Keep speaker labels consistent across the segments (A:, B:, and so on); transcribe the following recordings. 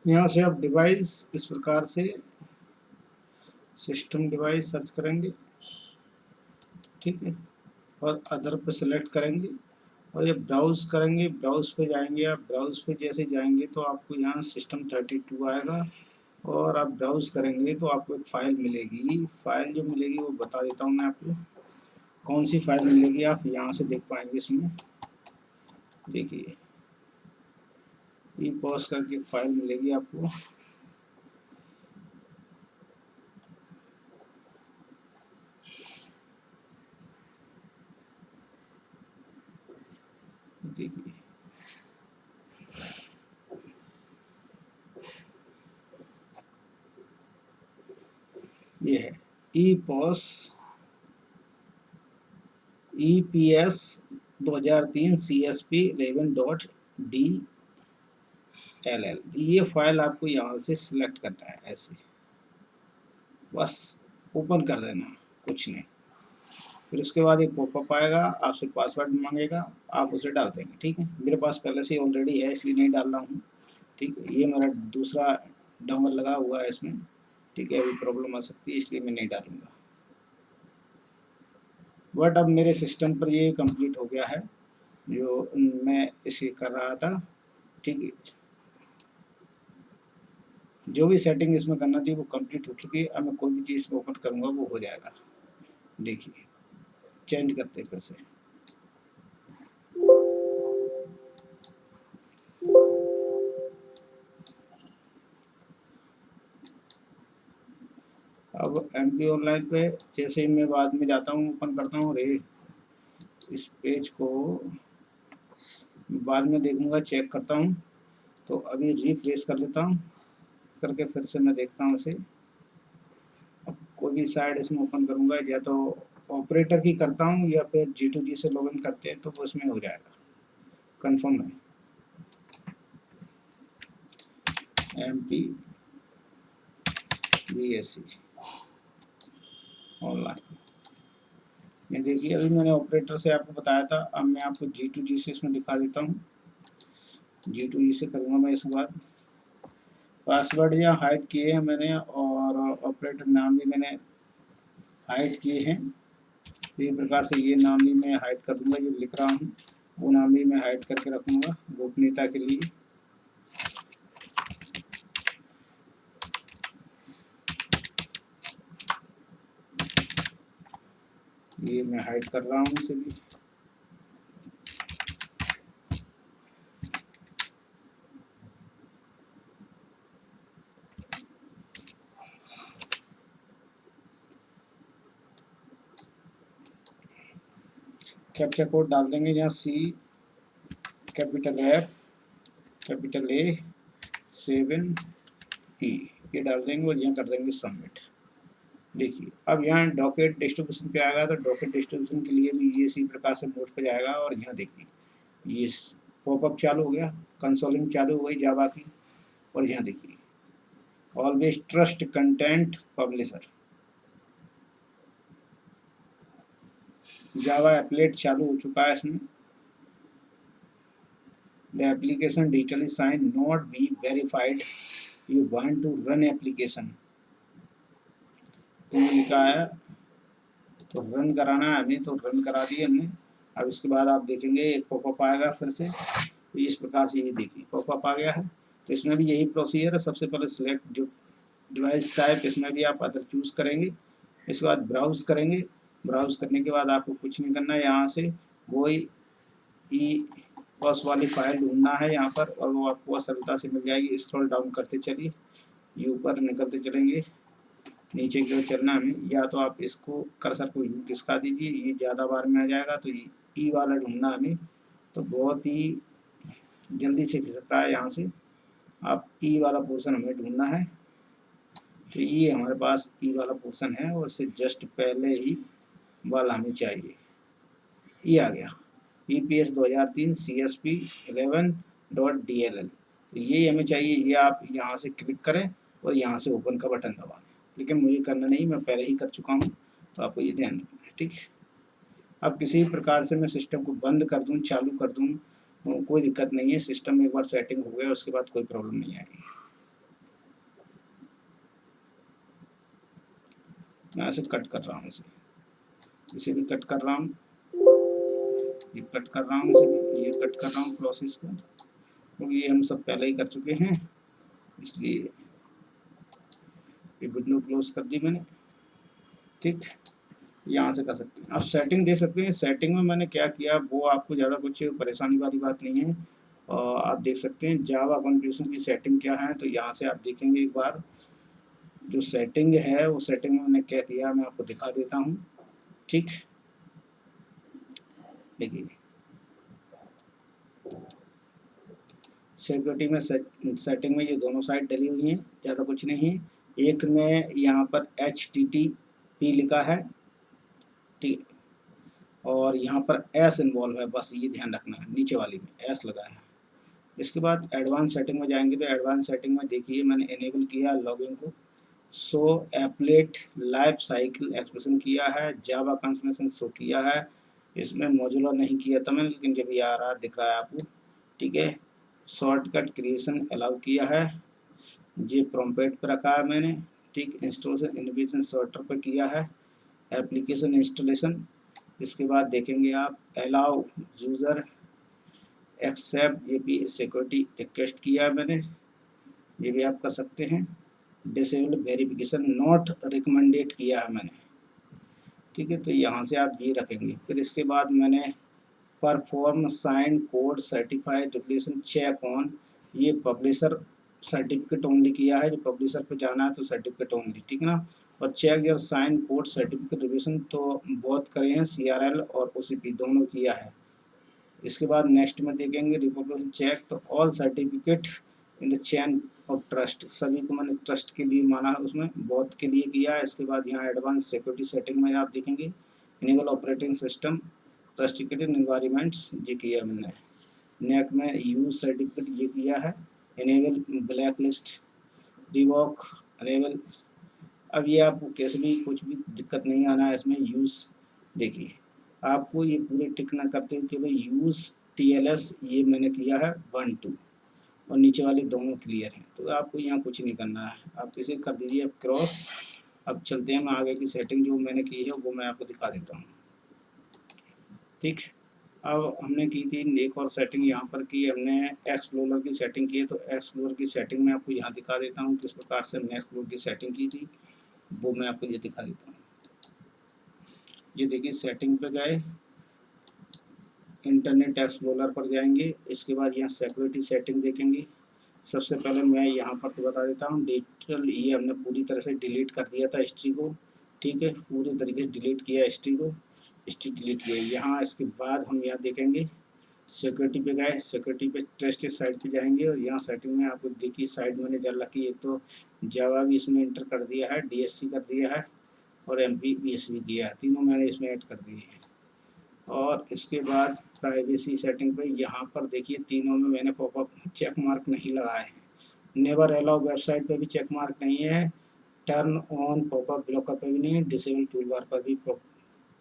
A: यहाँ से आप डिवाइस इस प्रकार से सिस्टम डिवाइस सर्च करेंगे, ठीक है, और अदर पे सेलेक्ट करेंगे और ये ब्राउज करेंगे। ब्राउज पे जाएंगे, आप ब्राउज पे जैसे जाएंगे तो आपको यहाँ सिस्टम 32 आएगा और आप ब्राउज करेंगे तो आपको एक फ़ाइल मिलेगी। फ़ाइल जो मिलेगी वो बता देता हूँ मैं आपको कौन सी फ़ाइल मिलेगी। आप यहाँ से देख पाएंगे, इसमें देखिए ई पॉज करके फाइल मिलेगी आपको। देखिए ये है EPS 2003 CSP 11.DLL। ये फाइल आपको यहाँ से सिलेक्ट करना है ऐसे। बस ओपन कर देना, कुछ नहीं। फिर उसके बाद एक पॉपअप आएगा, आपसे पासवर्ड मांगेगा, आप उसे डाल देंगे। ठीक है, मेरे पास पहले से ऑलरेडी है इसलिए नहीं डाल रहा हूँ। ठीक है, ये मेरा दूसरा डोंगर लगा हुआ है इसमें। ठीक है, अभी प्रॉब्लम आ सकती है इसलिए मैं नहीं डालूंगा। बट अब मेरे सिस्टम पर ये कंप्लीट हो गया है जो मैं इसे कर रहा था। ठीक है, जो भी सेटिंग इसमें करना थी वो कंप्लीट हो चुकी है। अब मैं कोई भी चीज़ ओपन करूँगा वो हो जाएगा। देखिए, चेंज करते हैं फिर से। अब MP ऑनलाइन पे जैसे ही मैं बाद में जाता हूँ, ओपन करता हूँ, रे इस पेज को बाद में देखूंगा, चेक करता हूँ। तो अभी रिफ्रेश कर लेता हूँ, करके फिर से मैं देखता हूँ इसे। अब कोई भी साइड इसमें ओपन करूँगा, या तो ऑपरेटर की करता हूँ या फिर G2G से लॉगिन करते हैं तो वो इसमें हो जाएगा, कंफर्म है। MPVSC ऑनलाइन ये देखिए, अभी मैंने ऑपरेटर से आपको बताया था। अब मैं आपको G2G से इसमें दिखा देता हूँ। G2G से करूँगा मैं इसके बाद। पासवर्ड या हाइड किए हैं मैंने, और ऑपरेटर नाम भी मैंने हाइड किए हैं। इसी प्रकार से ये नाम भी मैं हाइड कर दूंगा, जो लिख रहा हूँ वो नाम भी मैं हाइड करके रखूँगा गोपनीयता के लिए। ये मैं हाइड कर रहा हूँ इसे भी। कैप्चा कोड डाल देंगे यहाँ C capital F capital A 7E, ये डाल देंगे और यहाँ कर देंगे सबमिट। देखिए, अब यहाँ डॉकेट डिस्ट्रीब्यूशन पे आएगा तो डॉकेट डिस्ट्रीब्यूशन के लिए भी ये इसी प्रकार से मोड पे जाएगा। और यहाँ देखिए, ये पॉपअप चालू हो गया, कंसोलिंग चालू हो गई जावा की। और यहाँ देखिए, always trust content publisher, Java applet चालू हो चुका है इसमें। The application digitally sign not be verified, you want to run application, तो लिखा है। तो रन कराना है हमें, तो रन करा दिए हमने। अब इसके बाद आप देखेंगे एक पॉपअप आएगा फिर से। तो इस प्रकार से ये देखिए पॉपअप आ गया है। तो इसमें भी यही प्रोसीजर है। सबसे पहले सिलेक्ट डिवाइस टाइप, इसमें भी आप अदर चूज करेंगे। इसके बाद ब्राउज करेंगे। ब्राउज करने के बाद आपको कुछ नहीं करना है, यहाँ से वही ई बस वाली फाइल ढूंढना है यहाँ पर, और वो आपको सरलता से मिल जाएगी। स्क्रॉल डाउन करते चलिए, ये ऊपर निकलते चलेंगे, नीचे की ओर चलना हमें। या तो आप इसको कर्सर को यूं खिसका दीजिए, ये ज़्यादा बार में आ जाएगा। तो ई वाला ढूंढना हमें, तो बहुत ही जल्दी से खिसक रहा है यहाँ से। आप ई वाला पोर्शन हमें ढूंढना है। तो ये हमारे पास ई वाला पोर्शन है, और उससे जस्ट पहले ही वाला हमें चाहिए। ये आ गया EPS 2003 CSP 11.dll। तो ये हमें चाहिए। ये आप यहाँ से क्लिक करें और यहाँ से ओपन का बटन दबा दें। लेकिन मुझे करना नहीं, मैं पहले ही कर चुका हूँ, तो आपको ये ध्यान रखना है। ठीक है, अब किसी भी प्रकार से मैं सिस्टम को बंद कर दूँ चालू कर दूँ तो कोई दिक्कत नहीं है। सिस्टम में एक बार सेटिंग हो गया उसके बाद कोई प्रॉब्लम नहीं आएगी। मैं ऐसे कट कर रहा हूँ, इसे भी कट कर रहा हूँ, ये कट कर रहा हूँ, इसे भी ये कट कर रहा हूँ प्रोसेस को, क्योंकि ये हम सब पहले ही कर चुके हैं, इसलिए ये विंडो क्लोज कर दी मैंने। ठीक, यहाँ से कर सकते हैं। आप सेटिंग दे सकते हैं। सेटिंग में मैंने क्या किया वो आपको ज़्यादा कुछ परेशानी वाली बात नहीं है। आप देख सकते हैं जावा कॉन्फ़िगरेशन की सेटिंग क्या है। तो यहाँ से आप देखेंगे एक बार जो सेटिंग है, वो सेटिंग में मैंने क्या किया मैं आपको दिखा देता हूँ। ठीक, देखिए सिक्योरिटी में सेटिंग में ये दोनों साइड डली हुई हैं, ज़्यादा कुछ नहीं है। एक में यहाँ पर HTTP लिखा है, ठीक, और यहाँ पर S इन्वॉल्व है, बस ये ध्यान रखना है, नीचे वाली में S लगा है। इसके बाद एडवांस सेटिंग में जाएंगे तो एडवांस सेटिंग में देखिए मैंने इनेबल किया लॉगिन को। Show applet life cycle expression किया है, जावा कंसोलेशन शो किया है, इसमें मॉड्यूलर नहीं किया था मैंने, लेकिन जब ये आ रहा दिख रहा है आपको, ठीक है। शॉर्टकट क्रिएशन अलाउ किया है, ये प्रॉम्प्ट पे रखा है मैंने, ठीक। इंस्टॉलेशन इनोवेशन सॉर्टर पे किया है, एप्लीकेशन इंस्टॉलेशन। इसके बाद देखेंगे आप अलाउ यूज़र एक्सेप्ट, ये भी सिक्योरिटी रिक्वेस्ट किया है मैंने, ये भी आप कर सकते हैं। डिसेबल वेरिफिकेशन नॉट रिकमेंडेड किया है मैंने, ठीक है। तो यहाँ से आप ये रखेंगे। फिर इसके बाद मैंने perform sign code certified replacement check on, ये पब्लिशर सर्टिफिकेट ओनली किया है, जो पब्लिशर पे जाना है तो सर्टिफिकेट ओनली, ठीक है ना। और check your sign code certificate revision तो बहुत करे हैं, CRL और OCP दोनों किया है। इसके बाद नेक्स्ट में देखेंगे रिपोर्टेशन चेक, तो all certificate in the chain of trust, सभी को मैंने ट्रस्ट के लिए माना है, उसमें बहुत के लिए किया है। इसके बाद यहाँ एडवांस सिक्योरिटी सेटिंग में आप देखेंगे इनेबल ऑपरेटिंग सिस्टम ट्रस्टिकेटेड इन्वायरमेंट्स, ये किया मैंने। नेक में यूज सर्टिफिकेट ये किया है, enable black list revoke enable. अब ये आपको कैसे भी कुछ भी दिक्कत नहीं आना है इसमें। यूज़ देखिए, आपको ये पूरे टिक ना करते हुए केवल यूज़ TLS ये मैंने किया है 1 2, और नीचे वाले दोनों क्लियर हैं, तो आपको यहाँ कुछ नहीं करना है, आप इसे कर दीजिए अब क्रॉस। अब चलते हैं, मैं आगे की सेटिंग जो मैंने की है वो मैं आपको दिखा देता हूँ, ठीक। अब हमने की थी एक और सेटिंग यहाँ पर की हमने, एक्सप्लोरर की सेटिंग की है, तो एक्सप्लोरर की सेटिंग मैं आपको यहाँ दिखा देता हूँ किस प्रकार से हमने एक्सप्लोरर की सेटिंग की थी, वो मैं आपको ये दिखा देता हूँ। ये देखिए सेटिंग पे गए, इंटरनेट एक्सप्लोरर पर जाएंगे, इसके बाद यहाँ सिक्योरिटी सेटिंग देखेंगे। सबसे पहले मैं यहाँ पर तो बता देता हूँ, डिजिटल ये हमने पूरी तरह से डिलीट कर दिया था हिस्ट्री को, ठीक है, पूरी तरीके से डिलीट किया हिस्ट्री को, हिस्ट्री डिलीट किया। यहाँ इसके बाद हम यहाँ देखेंगे सिक्योरिटी पे गए, सिक्योरिटी पे ट्रस्टेड साइट पे जाएंगे, और यहाँ सेटिंग में आपको देखिए साइड मैंने डाल रखी है, एक तो जावा भी इसमें इंटर कर दिया है, DSC कर दिया है, और MPBS भी किया है, तीनों मैंने इसमें ऐड कर दिए हैं। और इसके बाद प्राइवेसी सेटिंग पे यहाँ पर देखिए तीनों में मैंने पॉपअप चेक मार्क नहीं लगाया है, नेवर अलाउ वेबसाइट पे भी चेक मार्क नहीं है, टर्न ऑन पॉपअप ब्लॉकर पे भी नहीं है, डिसेबल टूल बार पर भी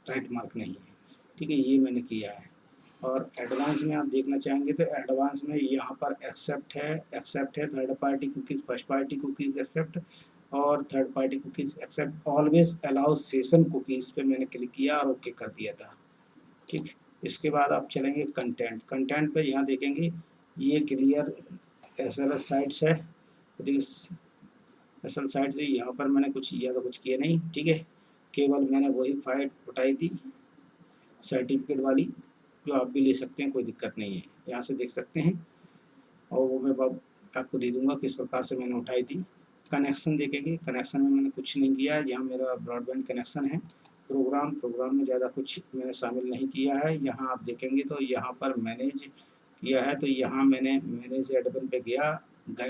A: राइट मार्क नहीं है, ठीक है, ये मैंने किया है। और एडवांस में आप देखना चाहेंगे तो एडवांस में यहाँ पर एक्सेप्ट है third party cookies, first party cookies accept, और third party cookies accept, always allow session cookies पे मैंने क्लिक किया और ओके कर दिया था, ठीक। इसके बाद आप चलेंगे कंटेंट, कंटेंट पे यहाँ देखेंगे ये क्लियर SLS साइट्स है, SL साइट से यहाँ पर मैंने कुछ ज़्यादा कुछ किया नहीं, ठीक है, केवल मैंने वही फाइल उठाई थी सर्टिफिकेट वाली, जो आप भी ले सकते हैं, कोई दिक्कत नहीं है, यहाँ से देख सकते हैं, और वो मैं आपको दे दूँगा किस प्रकार से मैंने उठाई थी। कनेक्शन देखेंगे, कनेक्शन में मैंने कुछ नहीं किया है, यहाँ मेरा ब्रॉडबैंड कनेक्शन है। प्रोग्राम में ज़्यादा कुछ मैंने शामिल नहीं किया है। यहाँ आप देखेंगे तो यहाँ पर मैनेज किया है, तो यहाँ मैंने मैनेज एडमिन पे गया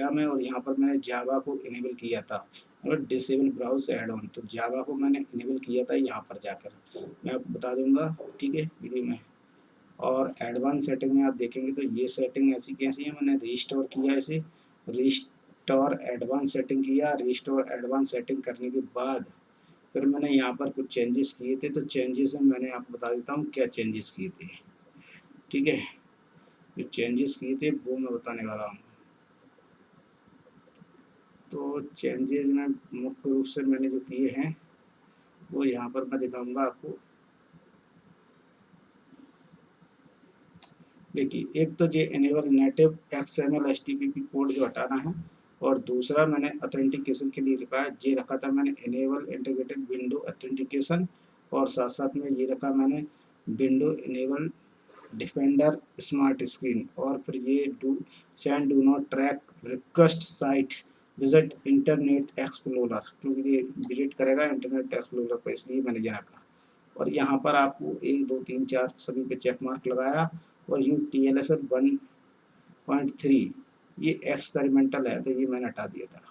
A: मैं, और यहाँ पर मैंने जावा को इनेबल किया था, और डिसेबल ब्राउज एड ऑन, तो जावा को मैंने इनेबल किया था यहाँ पर जाकर, मैं आपको बता दूँगा, ठीक है, वीडियो में। और एडवांस सेटिंग में आप देखेंगे तो ये सेटिंग ऐसी कैसी है, मैंने रिस्टोर किया इसे, रिस्टोर एडवांस सेटिंग किया, रिस्टोर एडवांस सेटिंग करने के बाद फिर मैंने यहाँ पर कुछ चेंजेस किए थे, तो चेंजेस में मैंने आपको बता देता हूँ क्या चेंजेस किए थे, ठीक है। जो चेंजेस किए थे वो मैं बताने वाला हूँ। तो चेंजेस में मुख्य रूप से मैंने जो किए हैं वो यहाँ पर मैं दिखाऊंगा आपको। देखिए, एक तो ये enable native XML HTTP code जो हटाना है, और दूसरा मैंने ऑथेंटिकेशन के लिए रखा है, ये रखा था मैंने इनेबल इंटीग्रेटेड विंडो ऑथेंटिकेशन, और साथ साथ में ये रखा मैंने window enable defender smart screen, और फिर ये do not track request site visit internet explorer, क्योंकि ये विजिट करेगा इंटरनेट एक्सप्लोरर पर, इसलिए मैंने ये रखा। और यहाँ पर आपको 1 2 3 4 सभी पे चेक मार्क लगाया, और यू TLS 1.3 ये एक्सपेरिमेंटल है, तो ये मैंने हटा दिया था।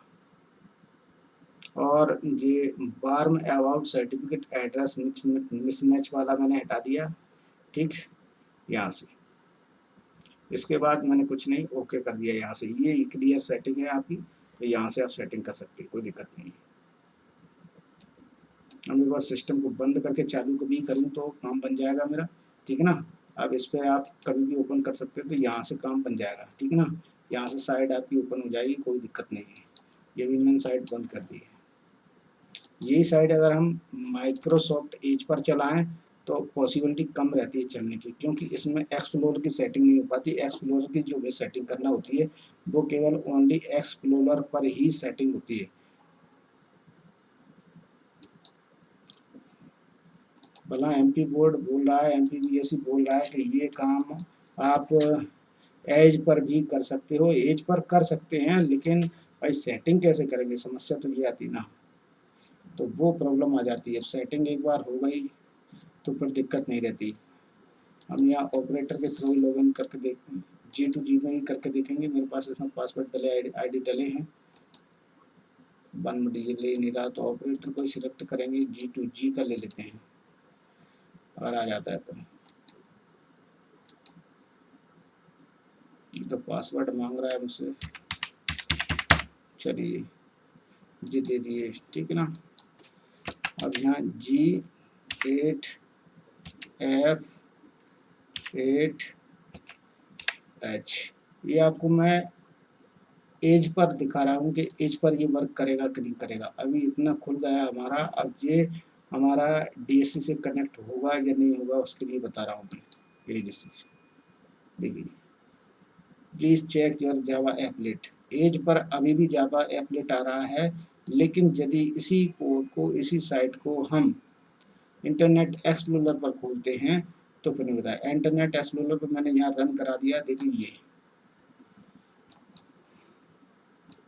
A: और ये बार्म अबाउट सर्टिफिकेट एड्रेस मिसमैच वाला मैंने हटा दिया, ठीक, यहाँ से। इसके बाद मैंने कुछ नहीं, ओके कर दिया यहाँ से। ये क्लियर सेटिंग है आपकी, तो यहाँ से आप सेटिंग कर सकते हैं, कोई दिक्कत नहीं है। अब मेरे पास सिस्टम को बंद करके चालू कभी करूँ तो काम बन जाएगा मेरा, ठीक है ना। अब इस पर आप कभी भी ओपन कर सकते हो, तो यहाँ से काम बन जाएगा, ठीक है ना। यहाँ से साइड आपकी ओपन हो जाएगी, कोई दिक्कत नहीं है। ये भी मैंने साइड बंद कर दी है। यही साइड अगर हम माइक्रोसॉफ्ट एज पर चलाएं तो पॉसिबिलिटी कम रहती है चलने की, क्योंकि इसमें एक्सप्लोरर की सेटिंग नहीं हो पाती। एक्सप्लोरर की जो भी सेटिंग करना होती है वो केवल ओनली एक्सप्लोरर पर ही सेटिंग होती है। भला एमपी बोर्ड बोल रहा है, एमपीबीएससी बोल रहा है कि ये काम आप एज पर भी कर सकते हो। एज पर कर सकते हैं, लेकिन भाई सेटिंग कैसे करेंगे, समस्या तो ये आती ना, तो वो प्रॉब्लम आ जाती है। अब सेटिंग एक बार हो गई तो फिर दिक्कत नहीं रहती। हम यहाँ ऑपरेटर के थ्रू लॉगिन करके देखते हैं, G2G में ही करके देखेंगे। मेरे पास इसमें पासवर्ड डले, आईडी डले हैं। वन मिनट, ये ले नहीं रहा, तो ऑपरेटर को सिलेक्ट करेंगे, G2G का ले लेते हैं, अगर आ जाता है तो। ये तो पासवर्ड मांग रहा है मुझसे, चलिए जी दे दिए, ठीक है ना। अब यहाँ G8F8H, ये आपको मैं एज पर दिखा रहा हूँ कि एज पर ये वर्क करेगा कि नहीं करेगा। अभी इतना खुल गया हमारा, अब ये हमारा डीएससी से कनेक्ट होगा या नहीं होगा उसके लिए बता रहा हूँ मैं। एज से देखिए, please check your Java applet. Edge पर अभी भी जावा एप्लेट आ रहा है, लेकिन यदि इसी कोड को, इसी साइट को हम इंटरनेट एक्सप्लोरर पर खोलते हैं तो फिर नहीं बताया। इंटरनेट एक्सप्लोरर पर मैंने यहाँ रन करा दिया, देखिए ये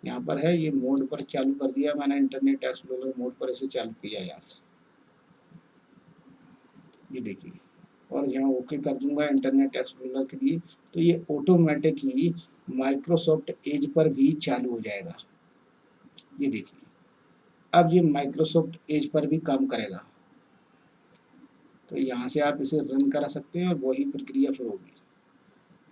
A: यहाँ पर है, ये मोड पर चालू कर दिया मैंने, इंटरनेट एक्सप्लोरर मोड पर इसे चालू किया यहाँ से, ये देखिए। और यहाँ ओके कर दूंगा इंटरनेट एक्सप्लोरर के लिए, तो ये ऑटोमेटिक ही माइक्रोसॉफ्ट एज पर भी चालू हो जाएगा। ये देखिए, अब ये माइक्रोसॉफ्ट एज पर भी काम करेगा। तो यहाँ से आप इसे रन करा सकते हैं और वही प्रक्रिया फिर होगी।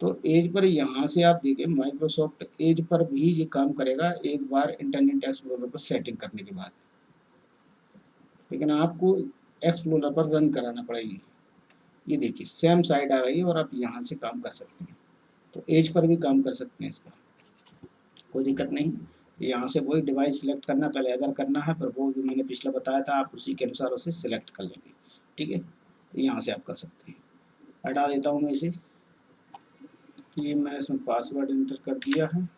A: तो एज पर यहाँ से आप देखिए, माइक्रोसॉफ्ट एज पर भी ये काम करेगा एक बार इंटरनेट एक्सप्लोरर पर सेटिंग करने के बाद, लेकिन आपको एक्सप्लोरर पर रन कराना पड़ेगी। ये देखिए सेम साइड आ गई है और आप यहाँ से काम कर सकते हैं, तो एज पर भी काम कर सकते हैं, इसका कोई दिक्कत नहीं। यहाँ से वही डिवाइस सिलेक्ट करना, पहले अगर करना है, पर वो भी मैंने पिछला बताया था, आप उसी के अनुसार उसे सिलेक्ट कर लेंगे, ठीक है। तो यहाँ से आप कर सकते हैं। हटा देता हूँ मैं इसे, ये मैंने इसमें पासवर्ड इंटर कर दिया है,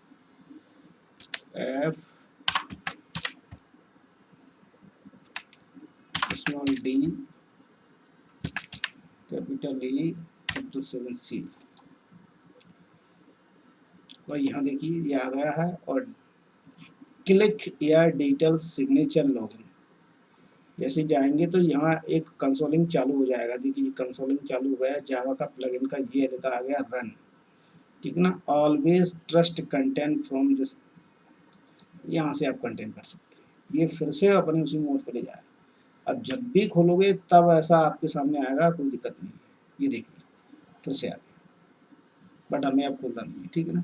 A: F small d capital E capital 7C। और यहाँ देखिए ये आ गया है, और क्लिक या डिजिटल सिग्नेचर लॉगिन जैसे जाएंगे तो यहाँ एक कंसोलिंग चालू हो जाएगा। देखिए कंसोलिंग चालू हो गया, जावा का प्लगइन का ये लिखा आ गया रन, ठीक ना। Always trust content from this, यहाँ से आप कंटेंट कर सकते हैं। ये फिर से अपने उसी मोड पर ले जाएगा। अब जब भी खोलोगे तब ऐसा आपके सामने आएगा, कोई दिक्कत नहीं है। ये देखिए फिर से आ गया, बट हमें अब खोलना नहीं है, ठीक है ना।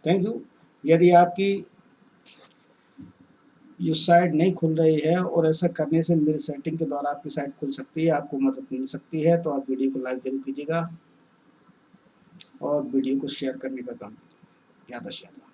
A: Thank you. यदि आपकी जो साइट नहीं खुल रही है और ऐसा करने से मेरी सेटिंग के द्वारा आपकी साइट खुल सकती है, आपको मदद मिल सकती है, तो आप वीडियो को लाइक जरूर कीजिएगा और वीडियो को शेयर करने का काम ज़्यादा से ज़्यादा।